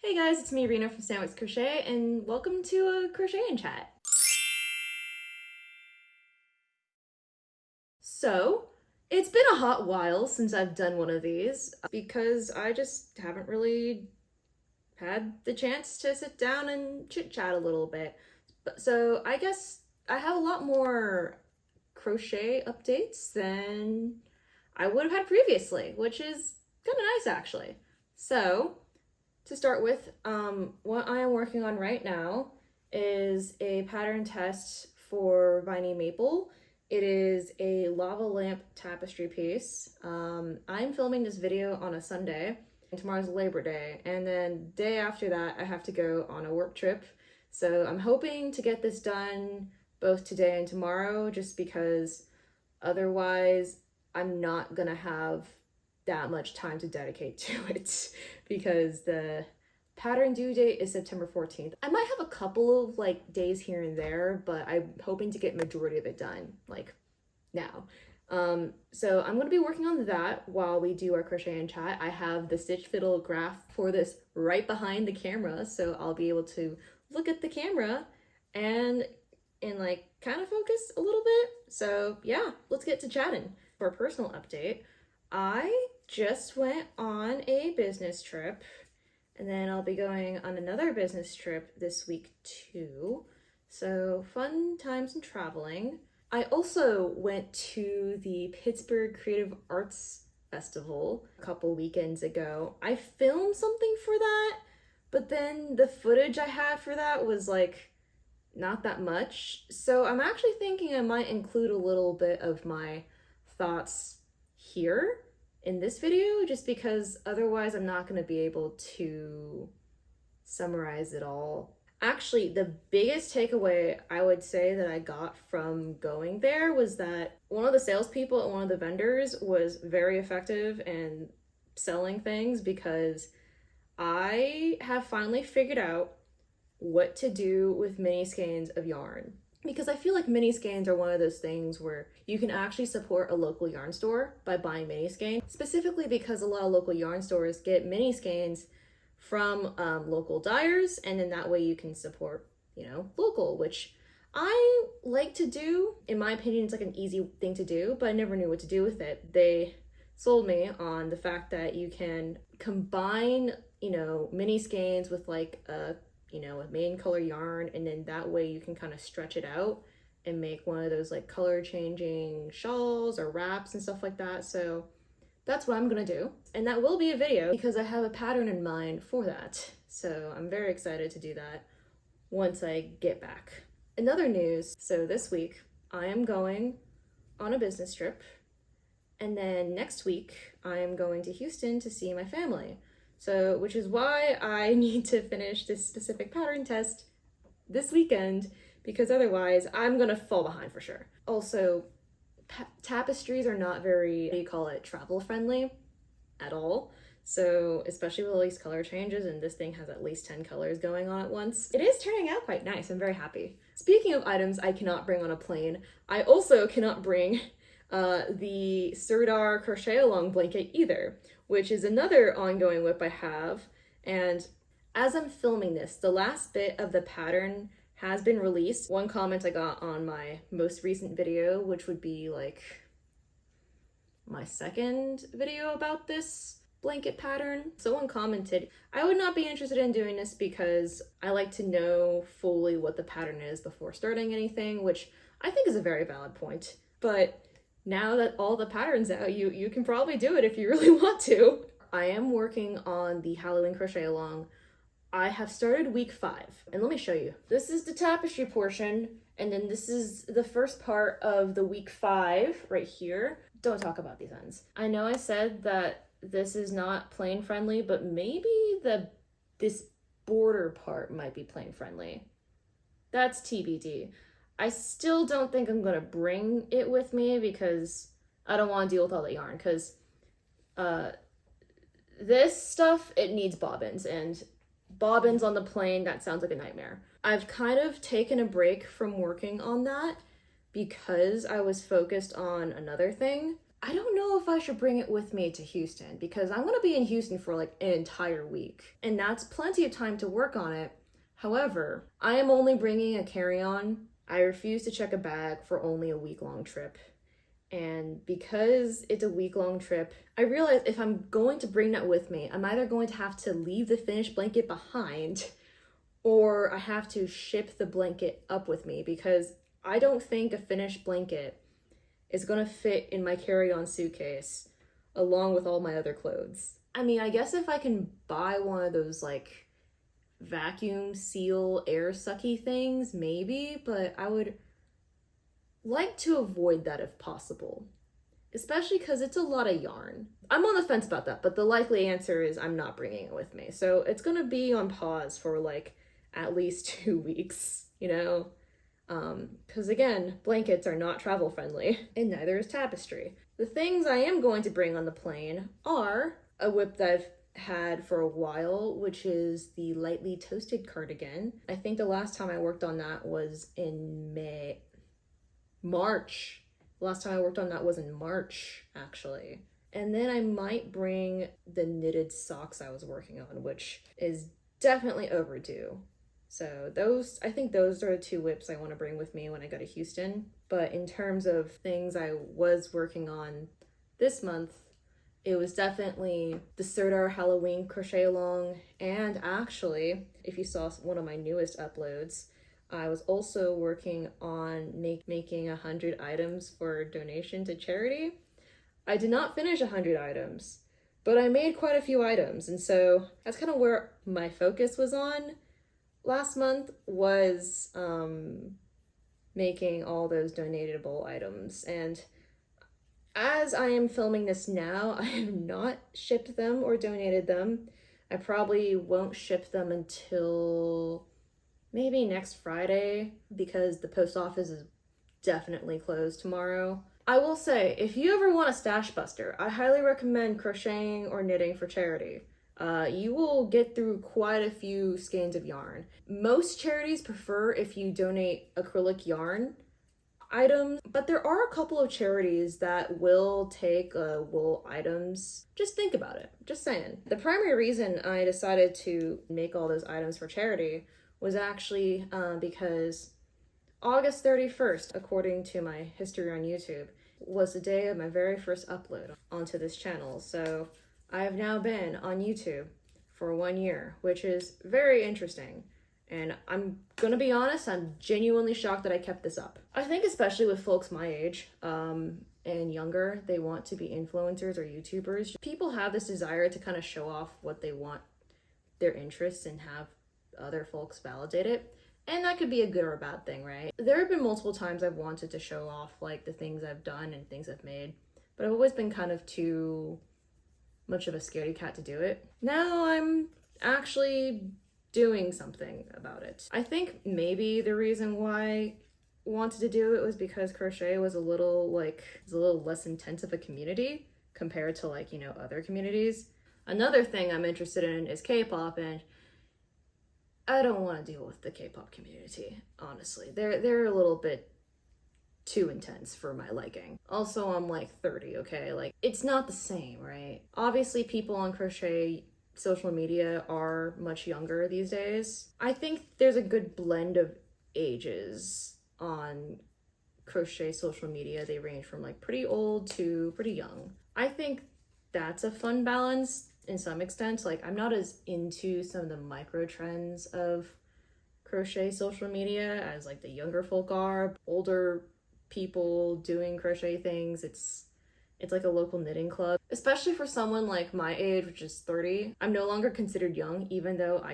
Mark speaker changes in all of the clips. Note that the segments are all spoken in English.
Speaker 1: Hey guys, it's me, Rena from Sandwich Crochet, and welcome to a crochet and chat. So, it's been a hot while since I've done one of these because I just haven't really had the chance to sit down and chit chat a little bit. So, I guess I have a lot more crochet updates than I would have had previously, which is kind of nice actually. So, to start with, what I am working on right now is a pattern test for Viney Maple. It is a lava lamp tapestry piece. I'm filming this video on a Sunday, and tomorrow's Labor Day, and then day after that I have to go on a work trip. So I'm hoping to get this done both today and tomorrow, just because otherwise I'm not gonna have that much time to dedicate to it because the pattern due date is September 14th. I might have a couple of days here and there, but I'm hoping to get majority of it done now. So I'm going to be working on that while we do our crochet and chat. I have the Stitch Fiddle graph for this right behind the camera, so I'll be able to look at the camera and kind of focus a little bit. So yeah, let's get to chatting. For a personal update, I just went on a business trip, and then I'll be going on another business trip this week too. So fun times and traveling. I also went to the Pittsburgh Creative Arts Festival a couple weekends ago. I filmed something for that, but then the footage I had for that was not that much. So I'm actually thinking I might include a little bit of my thoughts here in this video, just because otherwise I'm not going to be able to summarize it all. Actually, the biggest takeaway I would say that I got from going there was that one of the salespeople at one of the vendors was very effective in selling things, because I have finally figured out what to do with mini skeins of yarn. Because I feel like mini skeins are one of those things where you can actually support a local yarn store by buying mini skeins, specifically because a lot of local yarn stores get mini skeins from local dyers, and then that way you can support, local, which I like to do. In my opinion, it's an easy thing to do, but I never knew what to do with it. They sold me on the fact that you can combine, mini skeins with a main color yarn, and then that way you can kind of stretch it out and make one of those color changing shawls or wraps and stuff like that. So that's what I'm gonna do, and that will be a video because I have a pattern in mind for that. So I'm very excited to do that once I get back. Another news, so this week I am going on a business trip, and then next week I am going to Houston to see my family. So, which is why I need to finish this specific pattern test this weekend, because otherwise I'm gonna fall behind for sure. Also, tapestries are not very, travel friendly at all. So, especially with all these color changes, and this thing has at least 10 colors going on at once. It is turning out quite nice. I'm very happy. Speaking of items I cannot bring on a plane, I also cannot bring the Sirdar crochet along blanket either, which is another ongoing whip I have. And as I'm filming this, the last bit of the pattern has been released. One comment I got on my most recent video, which would be my second video about this blanket pattern, someone commented, I would not be interested in doing this because I like to know fully what the pattern is before starting anything, which I think is a very valid point. But now that all the patterns out, you can probably do it if you really want to. I am working on the Halloween crochet along. I have started week 5, and let me show you. This is the tapestry portion, and then this is the first part of the week 5 right here. Don't talk about these ends. I know I said that this is not plane friendly, but maybe this border part might be plane friendly. That's TBD. I still don't think I'm gonna bring it with me because I don't want to deal with all the yarn, because this stuff, it needs bobbins, and bobbins on the plane, that sounds like a nightmare. I've kind of taken a break from working on that because I was focused on another thing. I don't know if I should bring it with me to Houston because I'm going to be in Houston for like an entire week, and that's plenty of time to work on it. However, I am only bringing a carry-on. I refuse to check a bag for only a week-long trip. And because it's a week-long trip, I realize if I'm going to bring that with me, I'm either going to have to leave the finished blanket behind or I have to ship the blanket up with me because I don't think a finished blanket is gonna fit in my carry-on suitcase along with all my other clothes. I mean, I guess if I can buy one of those like vacuum seal air sucky things, maybe, but I would like to avoid that if possible. Especially because it's a lot of yarn. I'm on the fence about that, but the likely answer is I'm not bringing it with me. So it's gonna be on pause for like at least 2 weeks, you know? Because again, blankets are not travel friendly, and neither is tapestry. The things I am going to bring on the plane are a whip that I've had for a while, which is the lightly toasted cardigan. I think the last time I worked on that was in March. The last time I worked on that was in March, actually. And then I might bring the knitted socks I was working on, which is definitely overdue. So I think those are the two whips I want to bring with me when I go to Houston. But in terms of things I was working on this month, it was definitely the Serdar Halloween crochet along. And actually, if you saw one of my newest uploads, I was also working on making 100 items for donation to charity. I did not finish 100 items, but I made quite a few items. And so that's kind of where my focus was on last month, was making all those donatable items. And as I am filming this now, I have not shipped them or donated them. I probably won't ship them until maybe next Friday because the post office is definitely closed tomorrow. I will say, if you ever want a stash buster, I highly recommend crocheting or knitting for charity. You will get through quite a few skeins of yarn. Most charities prefer if you donate acrylic yarn items, but there are a couple of charities that will take wool items. Just think about it, just saying. The primary reason I decided to make all those items for charity was actually because August 31st, according to my history on YouTube, was the day of my very first upload onto this channel. So I have now been on YouTube for 1 year, which is very interesting. And I'm gonna be honest, I'm genuinely shocked that I kept this up. I think especially with folks my age and younger, they want to be influencers or YouTubers. People have this desire to kind of show off what they want, their interests, and have other folks validate it. And that could be a good or a bad thing, right? There have been multiple times I've wanted to show off like the things I've done and things I've made, but I've always been kind of too much of a scaredy cat to do it. Now I'm actually doing something about it. I think maybe the reason why I wanted to do it was because crochet was a little less intense of a community compared to like, you know, other communities. Another thing I'm interested in is K-pop, and I don't want to deal with the K-pop community, honestly. They're a little bit too intense for my liking. Also, I'm like 30, okay? Like, it's not the same, right? Obviously, people on crochet social media are much younger these days. I think there's a good blend of ages on crochet social media. They range from like pretty old to pretty young. I think that's a fun balance in some extent. Like, I'm not as into some of the micro trends of crochet social media as like the younger folk are. Older people doing crochet things, it's like a local knitting club. Especially for someone like my age, which is 30, I'm no longer considered young, even though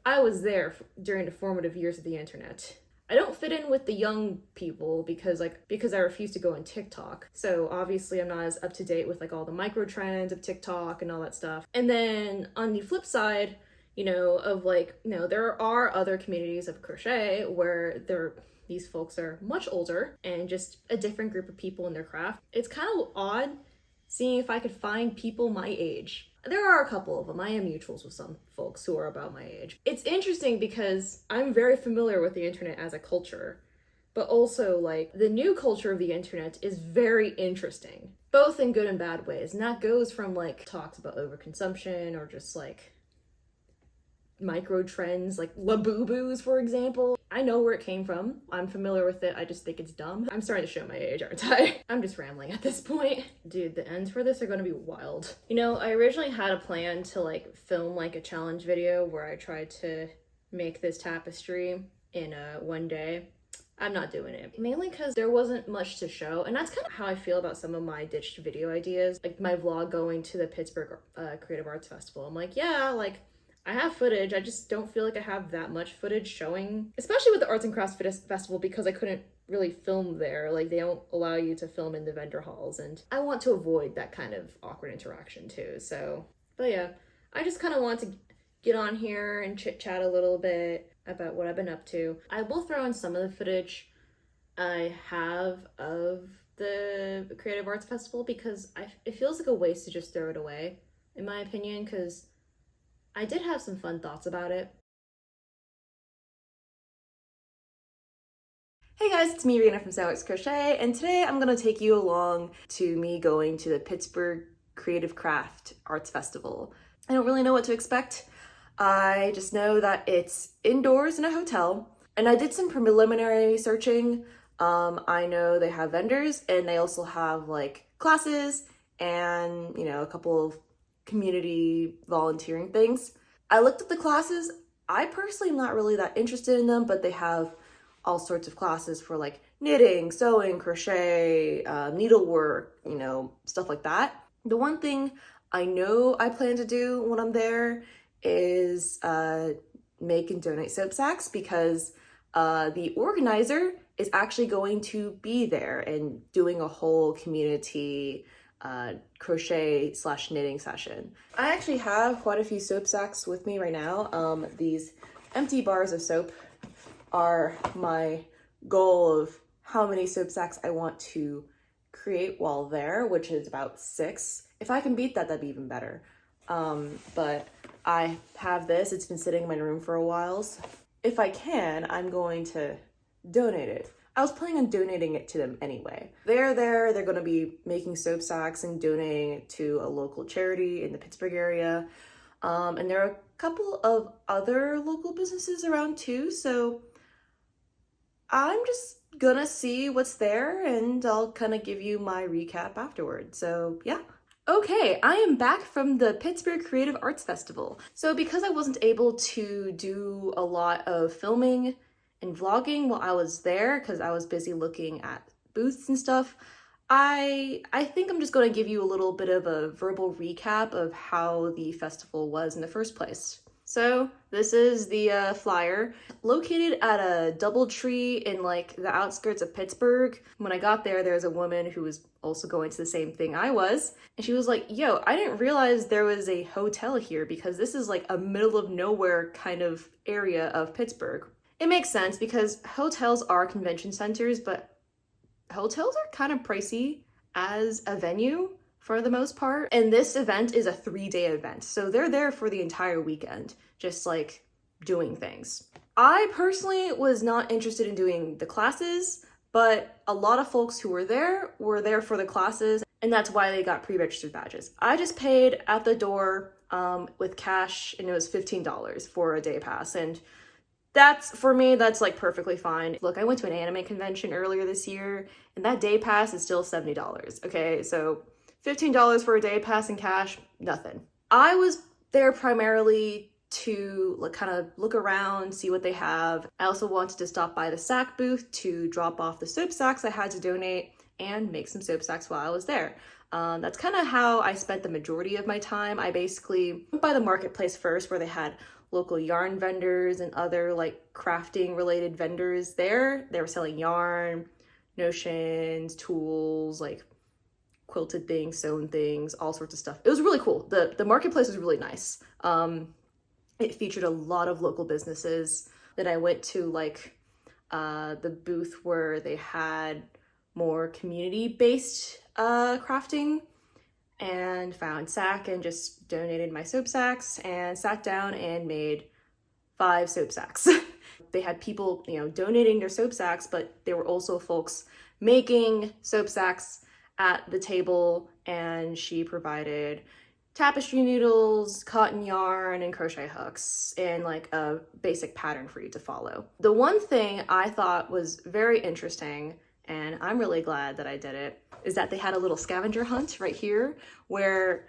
Speaker 1: I was there during the formative years of the internet. I don't fit in with the young people because I refuse to go on TikTok. So obviously I'm not as up to date with like all the micro trends of TikTok and all that stuff. And then on the flip side, you know, of like, you know, there are other communities of crochet where these folks are much older and just a different group of people in their craft. It's kind of odd seeing if I could find people my age. There are a couple of them. I am mutuals with some folks who are about my age. It's interesting because I'm very familiar with the internet as a culture, but also like the new culture of the internet is very interesting, both in good and bad ways. And that goes from like talks about overconsumption or just like micro trends like Labubu's, for example. I know where it came from. I'm familiar with it. I just think it's dumb. I'm starting to show my age, aren't I? I'm just rambling at this point. Dude, the ends for this are gonna be wild. You know, I originally had a plan to like film like a challenge video where I tried to make this tapestry in one day. I'm not doing it. Mainly because there wasn't much to show, and that's kind of how I feel about some of my ditched video ideas. Like my vlog going to the Pittsburgh Creative Arts Festival. I'm like, yeah, like I have footage, I just don't feel like I have that much footage showing, especially with the Arts and Crafts Festival, because I couldn't really film there. Like they don't allow you to film in the vendor halls, and I want to avoid that kind of awkward interaction too. So, but yeah, I just kind of want to get on here and chit chat a little bit about what I've been up to. I will throw in some of the footage I have of the Creative Arts Festival because it feels like a waste to just throw it away, in my opinion, because I did have some fun thoughts about it. Hey guys, it's me, Rena from Crochet, and today I'm gonna take you along to me going to the Pittsburgh Creative Craft Arts Festival. I don't really know what to expect. I just know that it's indoors in a hotel, and I did some preliminary searching. I know they have vendors, and they also have like classes and, you know, a couple of community volunteering things. I looked at the classes. I personally am not really that interested in them, but they have all sorts of classes for like knitting, sewing, crochet, needlework, you know, stuff like that. The one thing I know I plan to do when I'm there is make and donate soap sacks, because the organizer is actually going to be there and doing a whole community crochet / knitting session. I actually have quite a few soap sacks with me right now. These empty bars of soap are my goal of how many soap sacks I want to create while there, which is about 6. If I can beat that, that'd be even better. But I have this, it's been sitting in my room for a while. So if I can, I'm going to donate it. I was planning on donating it to them anyway. They're there, they're gonna be making soap sacks and donating it to a local charity in the Pittsburgh area. And there are a couple of other local businesses around too, so I'm just gonna see what's there and I'll kind of give you my recap afterward. So yeah. Okay, I am back from the Pittsburgh Creative Arts Festival. So because I wasn't able to do a lot of filming and vlogging while I was there, because I was busy looking at booths and stuff, I think I'm just going to give you a little bit of a verbal recap of how the festival was in the first place. So this is the flyer, located at a double tree in like the outskirts of Pittsburgh. When I got there, there's a woman who was also going to the same thing I was, and she was like, yo, I didn't realize there was a hotel here, because this is like a middle of nowhere kind of area of Pittsburgh. It makes sense because hotels are convention centers, but hotels are kind of pricey as a venue for the most part. And this event is a 3-day event. So they're there for the entire weekend, just like doing things. I personally was not interested in doing the classes, but a lot of folks who were there for the classes, and that's why they got pre-registered badges. I just paid at the door with cash, and it was $15 for a day pass. And for me, that's like perfectly fine. Look, I went to an anime convention earlier this year, and that day pass is still $70, okay? So $15 for a day pass in cash, nothing. I was there primarily to kind of look around, see what they have. I also wanted to stop by the sack booth to drop off the soap sacks I had to donate and make some soap sacks while I was there. That's kind of how I spent the majority of my time. I basically went by the marketplace first, where they had local yarn vendors and other like crafting related vendors there. They were selling yarn, notions, tools, like quilted things, sewn things, all sorts of stuff. It was really cool. The marketplace was really nice. It featured a lot of local businesses. Then I went to like the booth where they had more community-based crafting, and found sack and just donated my soap sacks and sat down and made 5 soap sacks. They had people, donating their soap sacks, but there were also folks making soap sacks at the table, and she provided tapestry needles, cotton yarn, and crochet hooks, and like a basic pattern for you to follow. The one thing I thought was very interesting, and I'm really glad that I did it, is that they had a little scavenger hunt right here where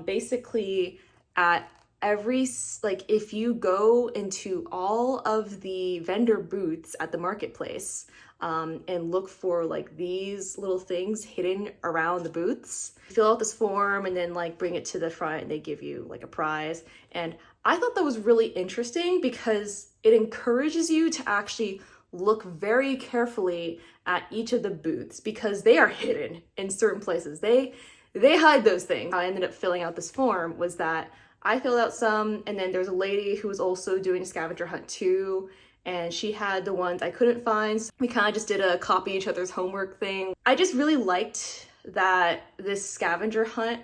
Speaker 1: basically at every, like if you go into all of the vendor booths at the marketplace and look for like these little things hidden around the booths, fill out this form and then like bring it to the front and they give you like a prize. And I thought that was really interesting because it encourages you to actually look very carefully at each of the booths because they are hidden in certain places. They hide those things. I ended up filling out this form was that I filled out some, and then there's a lady who was also doing a scavenger hunt too, and she had the ones I couldn't find. So we kind of just did a copy each other's homework thing. I just really liked that this scavenger hunt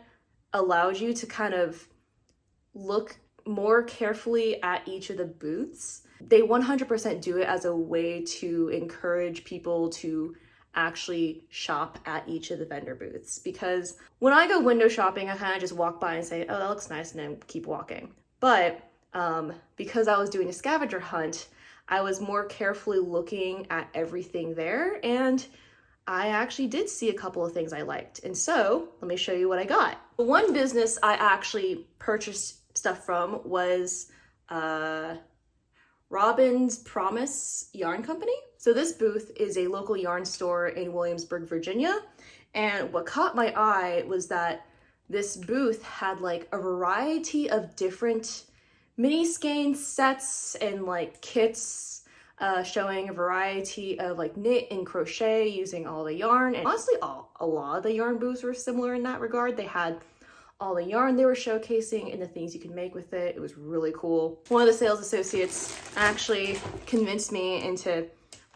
Speaker 1: allowed you to kind of look more carefully at each of the booths. They 100% do it as a way to encourage people to actually shop at each of the vendor booths, because when I go window shopping, I kind of just walk by and say, oh, that looks nice, and then keep walking. But because I was doing a scavenger hunt, I was more carefully looking at everything there, and I actually did see a couple of things I liked. And so let me show you what I got. The one business I actually purchased stuff from was Robin's Promise Yarn Company. So this booth is a local yarn store in Williamsburg, Virginia. And what caught my eye was that this booth had like a variety of different mini skein sets and like kits showing a variety of like knit and crochet using all the yarn. And honestly, a lot of the yarn booths were similar in that regard. They had all the yarn they were showcasing and the things you could make with it. It was really cool. One of the sales associates actually convinced me into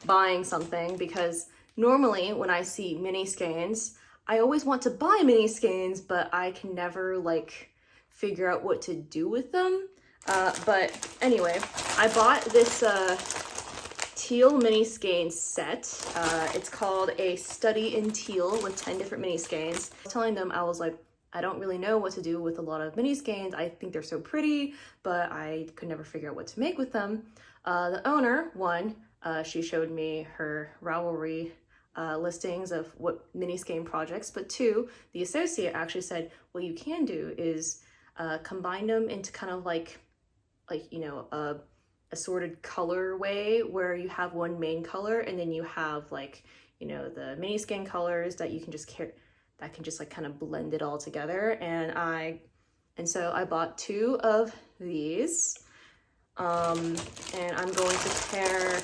Speaker 1: buying something because normally when I see mini skeins, I always want to buy mini skeins, but I can never like figure out what to do with them. But anyway, I bought this teal mini skein set. It's called a Study in Teal with 10 different mini skeins. I was telling them, I was like, I don't really know what to do with a lot of mini skeins. I think they're so pretty, but I could never figure out what to make with them. The owner, she showed me her Ravelry listings of what mini skein projects, but 2, the associate actually said, what you can do is combine them into kind of like a assorted color way where you have one main color and then you have like, the mini skein colors that you can just that can just like kind of blend it all together. And so I bought 2 of these. And I'm going to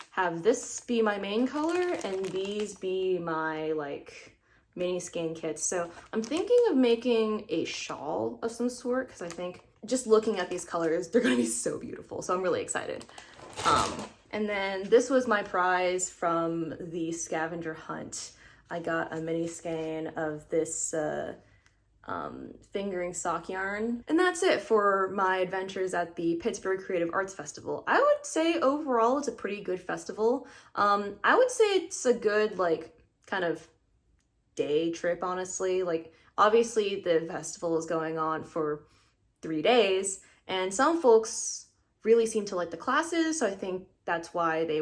Speaker 1: have this be my main color and these be my like mini skein kits. So I'm thinking of making a shawl of some sort because I think just looking at these colors, they're gonna be so beautiful. So I'm really excited. And then this was my prize from the scavenger hunt. I got a mini skein of this fingering sock yarn. And that's it for my adventures at the Pittsburgh Creative Arts Festival. I would say overall it's a pretty good festival. I would say it's a good like kind of day trip, honestly. Like obviously the festival is going on for 3 days and some folks really seem to like the classes. So I think that's why they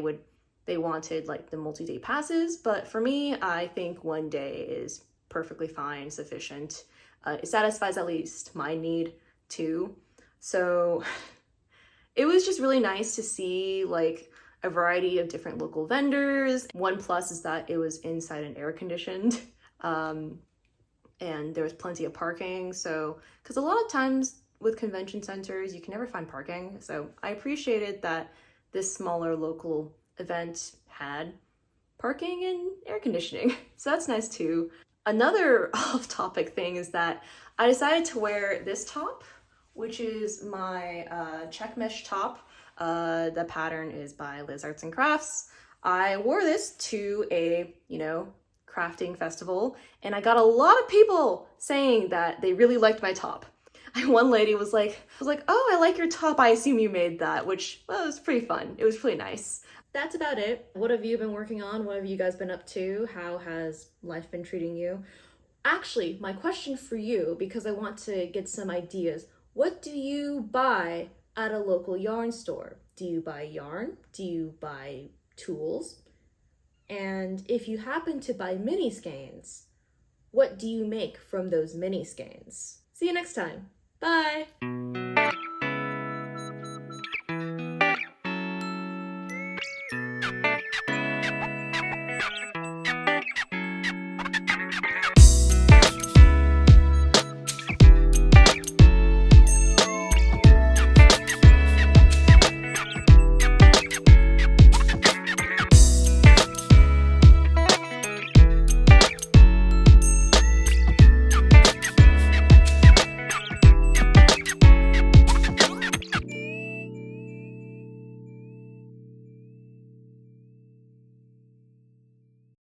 Speaker 1: wanted like the multi-day passes. But for me, I think 1 day is perfectly fine, sufficient. It satisfies at least my need too. So it was just really nice to see like a variety of different local vendors. One plus is that it was inside and air conditioned. And there was plenty of parking. So, because a lot of times with convention centers, you can never find parking. So I appreciated that this smaller local event had parking and air conditioning. So that's nice too. Another off-topic thing is that I decided to wear this top, which is my check mesh top. The pattern is by Liz Arts and Crafts. I wore this to a, crafting festival, and I got a lot of people saying that they really liked my top.
Speaker 2: One lady was like, "Oh, I like your top. I assume you made that," which well, was pretty fun. It was pretty nice.
Speaker 1: That's about it. What have you been working on? What have you guys been up to? How has life been treating you? Actually, my question for you, because I want to get some ideas, what do you buy at a local yarn store? Do you buy yarn? Do you buy tools? And if you happen to buy mini skeins, what do you make from those mini skeins? See you next time. Bye!